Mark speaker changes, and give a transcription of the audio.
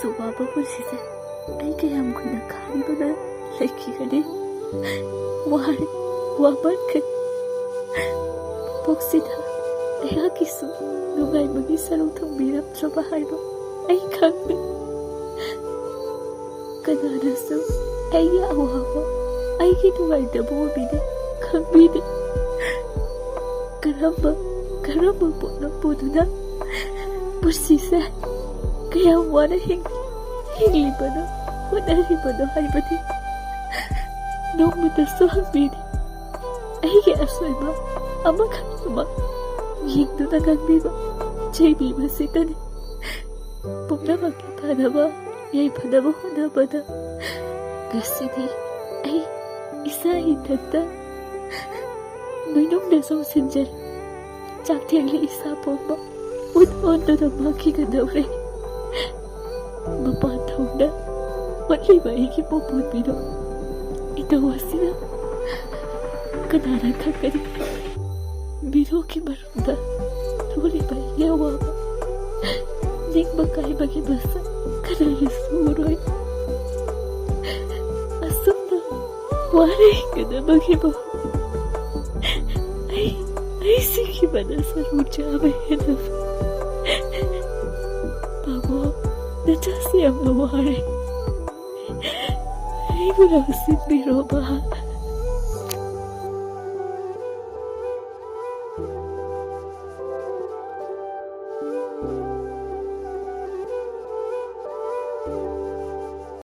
Speaker 1: ꯑꯁꯨꯋꯥꯕ ꯄꯨꯟꯁꯤꯁꯦ ꯑꯩ ꯀꯌꯥꯝ ꯀꯨꯏꯅ ꯈꯥꯡꯗꯨꯅ ꯂꯩꯈꯤꯒꯅꯤ? ꯋꯥꯔꯦ, ꯋꯥꯃꯟꯈ꯭ꯔꯦ꯫ ꯄꯣꯛꯁꯤꯗ ꯑꯩꯍꯥꯛꯀꯤꯁꯨ ꯅꯨꯡꯉꯥꯏꯕꯒꯤ ꯁꯔꯨꯛ ꯊꯝꯕꯤꯔꯝꯗ꯭ꯔꯕ ꯍꯥꯏꯕ ꯑꯩ ꯈꯪꯗꯦ꯫ ꯀꯅꯥꯅꯁꯨ ꯑꯩꯒꯤ ꯑꯋꯥꯕ, ꯑꯩꯒꯤ ꯅꯨꯡꯉꯥꯏꯇꯕ ꯎꯕꯤꯗꯦ, ꯈꯪꯕꯤꯗꯦ꯫ ꯀꯔꯝꯕ ꯄꯣꯠꯅ ꯄꯨꯗꯨꯅ ꯄꯨꯟꯁꯤꯁꯦ ꯀꯌꯥꯝ ꯋꯥꯅ ꯍꯤꯡꯂꯤꯕꯅꯣ, ꯍꯣꯠꯅꯔꯤꯕꯅꯣ ꯍꯥꯏꯕꯗꯤ ꯅꯣꯡꯃꯇꯁꯨ ꯍꯪꯕꯤꯗꯦ꯫ ꯑꯩꯒꯤ ꯑꯁꯣꯏꯕ ꯑꯃꯈꯛꯇꯃꯛ ꯌꯦꯡꯗꯨꯅ ꯉꯥꯡꯕꯤꯕ, ꯆꯩꯕꯤꯕꯁꯤꯇꯅꯤ꯫ ꯄꯨꯝꯅꯃꯛꯀꯤ ꯐꯅꯕ, ꯌꯥꯏꯐꯅꯕ ꯍꯣꯠꯅꯕꯗ ꯉꯁꯤꯗꯤ ꯑꯩ ꯏꯁꯥ ꯏꯊꯟꯇ ꯅꯣꯏꯅꯨꯡꯗ ꯆꯣꯡꯁꯤꯟꯖꯔꯦ꯫ ꯆꯥꯛꯊꯦꯡꯂꯤ ꯏꯁꯥ ꯄꯣꯝꯕ ꯑꯣꯟꯗꯨꯅ ꯃꯥꯡꯈꯤꯒꯗꯧꯔꯦ꯫ ꯃꯄꯥꯟ ꯊꯣꯡꯗ ꯍꯣꯠꯂꯤꯕ ꯑꯩꯒꯤ ꯃꯄꯣꯟꯕꯤꯗꯣ ꯏꯇꯧ ꯑꯁꯤꯅ ꯀꯅꯥꯅ ꯈꯪꯒꯅꯤ? ꯃꯤꯔꯣꯜꯒꯤ ꯃꯔꯨꯝꯗ ꯊꯣꯛꯂꯤꯕ ꯑꯩꯒꯤ ꯑꯋꯥꯕ, ꯅꯤꯡꯕ ꯀꯥꯏꯕꯒꯤ ꯃꯁꯛ ꯀꯅꯥꯅꯁꯨ ꯎꯔꯣꯏ꯫ ꯑꯁꯨꯝꯅ ꯋꯥꯅ ꯍꯤꯡꯒꯗꯕꯒꯤ ꯑꯩ ꯁꯤꯈꯤꯕꯅ ꯁꯔꯨ ꯆꯥꯕ ꯍꯦꯟꯅ ꯄꯥꯕꯣ, ꯅꯆꯥꯁꯤ ꯌꯥꯝꯅ ꯋꯥꯔꯦ, ꯑꯩꯕꯨ ꯂꯧꯁꯤꯟꯕꯤꯔꯣꯕ꯫